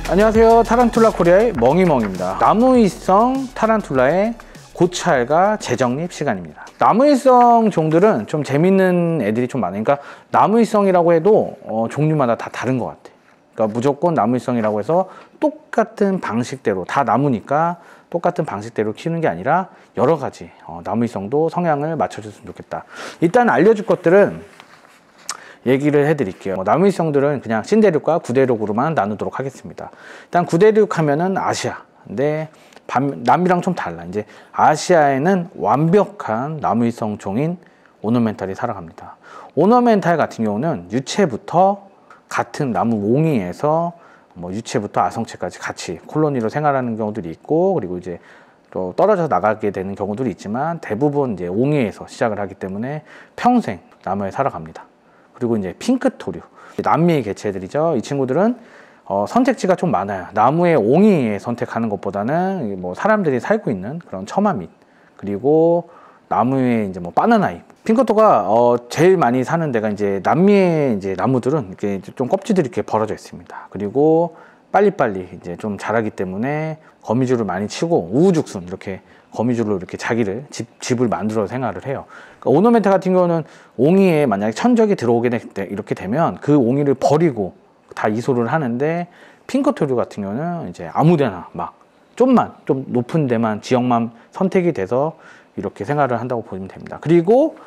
안녕하세요. 타란툴라 코리아의 멍이멍입니다. 나무위성 타란툴라의 고찰과 재정립 시간입니다. 나무위성 종들은 좀 재밌는 애들이 좀 많아요. 그러니까 나무위성이라고 해도 종류마다 다 다른 것 같아요. 그러니까 무조건 나무위성이라고 해서 똑같은 방식대로, 다 나무니까 똑같은 방식대로 키우는 게 아니라 여러 가지 나무위성도 성향을 맞춰줬으면 좋겠다. 일단 알려줄 것들은 얘기를 해드릴게요. 나무위성들은 그냥 신대륙과 구대륙으로만 나누도록 하겠습니다. 일단 구대륙 하면은 아시아. 근데 남미랑 좀 달라. 이제 아시아에는 완벽한 나무위성 종인 오너멘탈이 살아갑니다. 오너멘탈 같은 경우는 유체부터 같은 나무 옹이에서 유체부터 아성체까지 같이 콜로니로 생활하는 경우들이 있고, 그리고 이제 또 떨어져 나가게 되는 경우들이 있지만 대부분 이제 옹이에서 시작을 하기 때문에 평생 나무에 살아갑니다. 그리고 이제 핑크토류, 남미의 개체들이죠. 이 친구들은 선택지가 좀 많아요. 나무의 옹이에 선택하는 것보다는 사람들이 살고 있는 그런 처마 밑, 그리고 나무의 이제 바나나 잎. 핑크토가 제일 많이 사는 데가 이제 남미의 이제 나무들은 이렇게 좀 껍질들이 이렇게 벌어져 있습니다. 그리고 빨리빨리 이제 좀 자라기 때문에 거미줄을 많이 치고 우후죽순 이렇게 거미줄로 이렇게 자기를 집을 만들어 생활을 해요. 그러니까 오너멘탈 같은 경우는 옹이에 만약에 천적이 들어오게 이렇게 되면 그 옹이를 버리고 다 이소를 하는데, 핑크토류 같은 경우는 이제 아무데나 좀 높은 데만 지역만 선택이 돼서 이렇게 생활을 한다고 보시면 됩니다. 그리고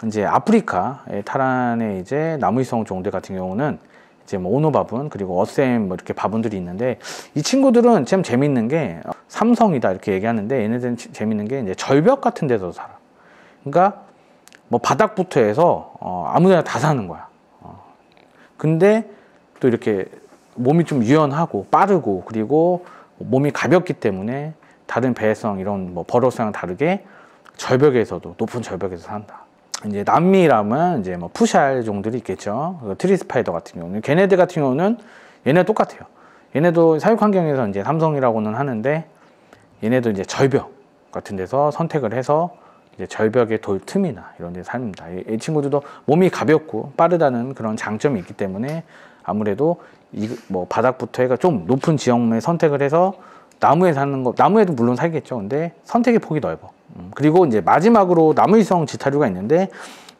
이제 아프리카의 타란의 이제 나무위성 종들 같은 경우는 이제 오노바분, 그리고 어셈 이렇게 바분들이 있는데, 이 친구들은 참 재밌는 게 삼성이다 이렇게 얘기하는데, 얘네들은 재밌는 게 이제 절벽 같은 데서 살아. 그러니까 바닥부터 해서 아무데나 다 사는 거야. 근데 또 이렇게 몸이 좀 유연하고 빠르고, 그리고 몸이 가볍기 때문에 다른 배회성 이런 버러우성이랑 다르게 절벽에서도, 높은 절벽에서 산다. 이제 남미라면 이제 푸샬 종들이 있겠죠. 트리스파이더 같은 경우는, 걔네들 같은 경우는 얘네 똑같아요. 얘네도 사육 환경에서 이제 삼성이라고는 하는데, 얘네도 이제 절벽 같은 데서 선택을 해서 이제 절벽의 돌 틈이나 이런 데 삽니다. 이 친구들도 몸이 가볍고 빠르다는 그런 장점이 있기 때문에 아무래도 바닥부터 해가 좀 높은 지역에 선택을 해서 나무에 사는 거, 나무에도 물론 살겠죠. 근데 선택의 폭이 넓어. 그리고 이제 마지막으로 나무위성 지타류가 있는데,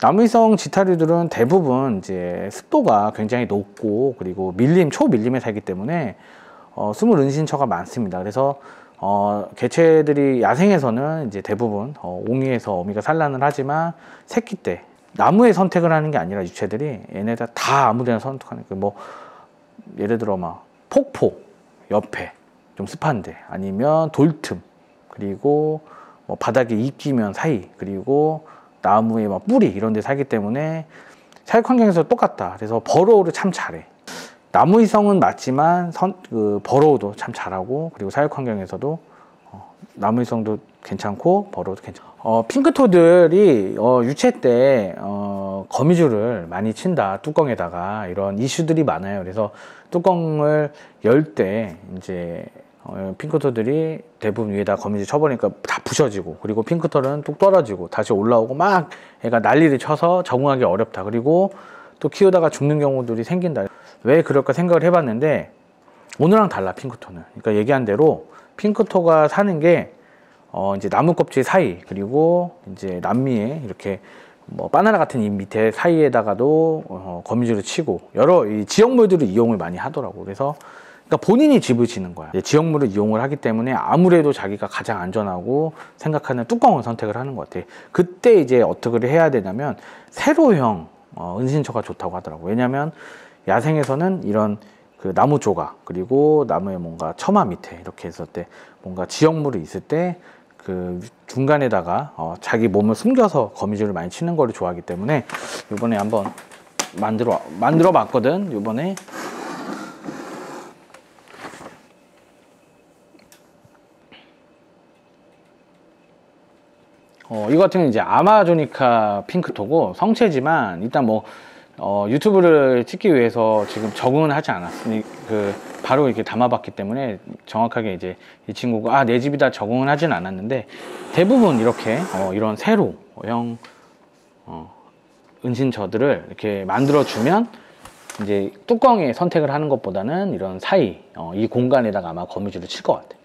나무위성 지타류들은 대부분 이제 습도가 굉장히 높고, 그리고 초밀림에 살기 때문에 숨을 은신처가 많습니다. 그래서 개체들이 야생에서는 이제 대부분 옹이에서 어미가 산란을 하지만 새끼 때 나무에 선택을 하는 게 아니라 유체들이 얘네들 다 아무데나 선택하는 거예요. 예를 들어 폭포 옆에 좀 습한데, 아니면 돌틈, 그리고 바닥에 이끼면 사이, 그리고 나무의 뿌리 이런 데 살기 때문에 사육 환경에서 똑같다. 그래서 버로우를 참 잘해. 나무위성은 맞지만 버로우도 참 잘하고, 그리고 사육 환경에서도 나무위성도 괜찮고 버로우도 괜찮고. 핑크토들이 유체 때 거미줄을 많이 친다, 뚜껑에다가, 이런 이슈들이 많아요. 그래서 뚜껑을 열 때 이제 핑크토들이 대부분 위에다 거미줄 쳐버리니까 다 부셔지고, 그리고 핑크토는 뚝 떨어지고 다시 올라오고 애가 난리를 쳐서 적응하기 어렵다. 그리고 또 키우다가 죽는 경우들이 생긴다. 왜 그럴까 생각을 해봤는데, 오늘랑 달라 핑크토는. 그러니까 얘기한 대로 핑크토가 사는 게 이제 나무 껍질 사이, 그리고 이제 남미에 이렇게 바나나 같은 잎 밑에 사이에다가도 거미줄을 치고 여러 이 지역물들을 이용을 많이 하더라고. 그래서 그러니까 본인이 집을 지는 거야. 지역물을 이용을 하기 때문에 아무래도 자기가 가장 안전하고 생각하는 뚜껑을 선택을 하는 것 같아. 그때 이제 어떻게 해야 되냐면, 세로형 은신처가 좋다고 하더라고. 왜냐면 야생에서는 이런 그 나무 조각, 그리고 나무의 처마 밑에 이렇게 했을 때 뭔가 지역물이 있을 때 그 중간에다가 자기 몸을 숨겨서 거미줄을 많이 치는 거를 좋아하기 때문에 이번에 한번 만들어 봤거든. 이번에 이거 같은 경우는 이제 아마조니카 핑크토고, 성체지만 일단 유튜브를 찍기 위해서 지금 적응은 하지 않았으니 바로 이렇게 담아봤기 때문에 정확하게 이제 이 친구가 내 집이다 적응은 하진 않았는데, 대부분 이렇게 이런 세로형 은신처들을 이렇게 만들어 주면 이제 뚜껑에 선택을 하는 것보다는 이런 사이 이 공간에다가 아마 거미줄을 칠 것 같아.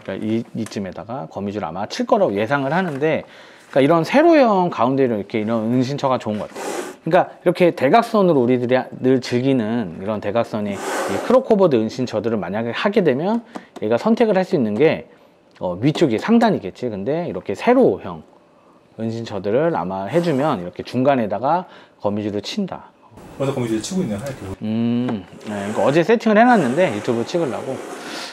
그러니까 이쯤에다가 거미줄 아마 칠 거라고 예상을 하는데, 그러니까 이런 세로형 가운데로 이렇게 이런 은신처가 좋은 것 같아요. 그러니까 이렇게 대각선으로 우리들이 늘 즐기는 이런 대각선의 이 크로코버드 은신처들을 만약에 하게 되면 얘가 선택을 할 수 있는 게 위쪽이 상단이겠지. 근데 이렇게 세로형 은신처들을 아마 해주면 이렇게 중간에다가 거미줄을 친다. 어제 거미줄 치고 있네요, 하얗게. 네, 그러니까 어제 세팅을 해놨는데 유튜브 찍으려고.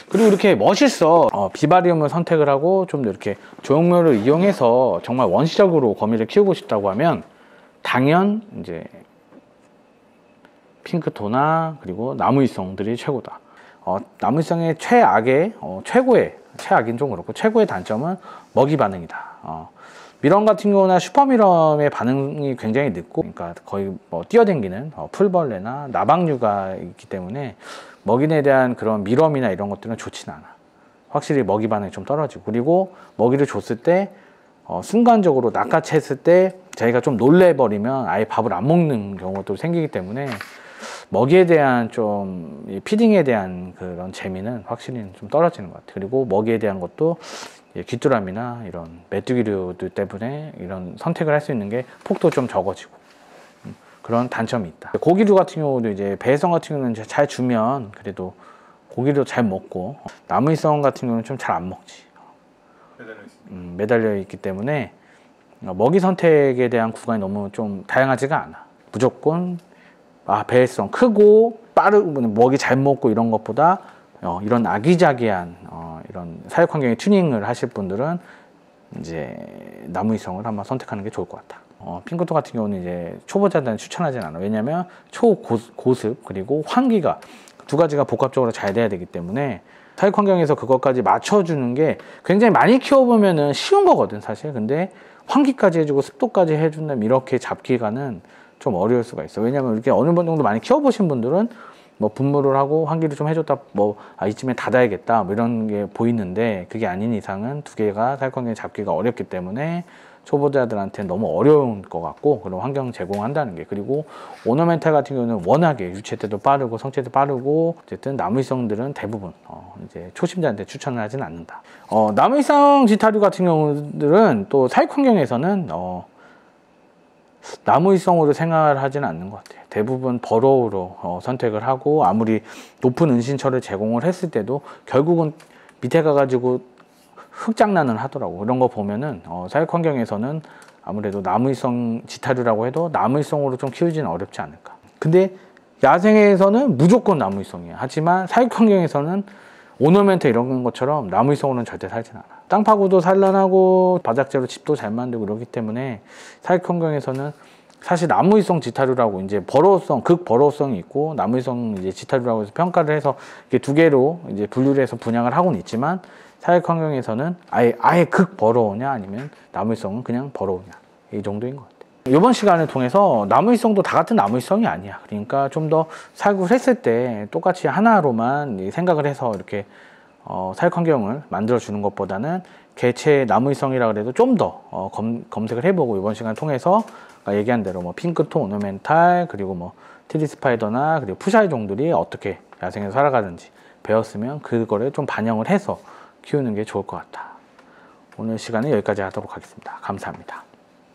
그리고 이렇게 멋있어. 비바리움을 선택을 하고 좀 더 이렇게 조형물을 이용해서 정말 원시적으로 거미를 키우고 싶다고 하면 당연 이제 핑크토나 그리고 나무위성들이 최고다. 나무위성의 최악인 좀 그렇고 최고의 단점은 먹이 반응이다. 미럼 같은 경우나 슈퍼미럼의 반응이 굉장히 늦고, 그러니까 거의 뭐 뛰어댕기는 풀벌레나 나박류가 있기 때문에 먹이에 대한 그런 미럼이나 이런 것들은 좋지는 않아. 확실히 먹이 반응이 좀 떨어지고, 그리고 먹이를 줬을 때 순간적으로 낚아챘을 때 자기가 좀 놀래버리면 아예 밥을 안 먹는 경우도 생기기 때문에 먹이에 대한 좀 피딩에 대한 그런 재미는 확실히 좀 떨어지는 것 같아요. 그리고 먹이에 대한 것도 귀뚜라미나 이런 메뚜기류들 때문에 이런 선택을 할 수 있는 게 폭도 좀 적어지고 그런 단점이 있다. 고기류 같은 경우도 이제 배해성 같은 경우는 잘 주면 그래도 고기도 잘 먹고, 나무위성 같은 경우는 좀 잘 안 먹지. 매달려 있기 때문에 먹이 선택에 대한 구간이 너무 좀 다양하지가 않아. 무조건 배해성 크고 빠르고 먹이 잘 먹고 이런 것보다 이런 아기자기한 이런 사육 환경에 튜닝을 하실 분들은 이제 나무위성을 한번 선택하는 게 좋을 것 같다. 핑크토 같은 경우는 이제 초보자들은 추천하진 않아. 왜냐면 초고습 그리고 환기가 두 가지가 복합적으로 잘 돼야 되기 때문에 사육 환경에서 그것까지 맞춰주는 게 굉장히 많이 키워보면은 쉬운 거거든 사실. 근데 환기까지 해주고 습도까지 해준다면 이렇게 잡기가는 좀 어려울 수가 있어. 왜냐면 이렇게 어느 정도 많이 키워보신 분들은 뭐 분무를 하고 환기를 좀 해줬다, 이쯤에 닫아야겠다 뭐 이런 게 보이는데, 그게 아닌 이상은 두 개가 사육 환경에 잡기가 어렵기 때문에 초보자들한테 너무 어려운 것 같고, 그런 환경 제공한다는 게. 그리고 오너멘탈 같은 경우는 워낙에 유체 때도 빠르고 성체도 빠르고, 어쨌든 나무위성들은 대부분 이제 초심자한테 추천을 하진 않는다. 나무위성 지타류 같은 경우들은 또 사육 환경에서는 나무위성으로 생활을 하지는 않는 것 같아요. 대부분 버로우로 선택을 하고, 아무리 높은 은신처를 제공을 했을 때도 결국은 밑에 가가지고 흙장난을 하더라고. 그런 거 보면은 사육 환경에서는 아무래도 나무위성 지타류라고 해도 나무위성으로 좀 키우지는 어렵지 않을까. 근데 야생에서는 무조건 나무위성이야. 하지만 사육 환경에서는 오너멘트 이런 것처럼 나무위성으로는 절대 살진 않아. 땅 파고도 산란하고 바닥재로 집도 잘 만들고 그러기 때문에 사육 환경에서는 사실 나무위성 지타류라고 이제 극버러우성이 있고, 나무위성 이제 지타류라고 해서 평가를 해서 이렇게 두 개로 이제 분류를 해서 분양을 하고는 있지만, 사육 환경에서는 아예 극버러우냐 아니면 나무위성은 그냥 버러우냐, 이 정도인 것 같아요. 이번 시간을 통해서 나무위성도 다 같은 나무위성이 아니야. 그러니까 좀 더 사육을 했을 때 똑같이 하나로만 생각을 해서 이렇게 사육 환경을 만들어 주는 것보다는 개체 나무위성이라 그래도 좀 더 검색을 해보고, 이번 시간을 통해서 얘기한 대로 뭐 핑크토, 오너멘탈, 그리고 뭐 트리스파이더나 그리고 푸샤이 종들이 어떻게 야생에서 살아가는지 배웠으면 그거를 좀 반영을 해서 키우는 게 좋을 것 같다. 오늘 시간은 여기까지 하도록 하겠습니다. 감사합니다.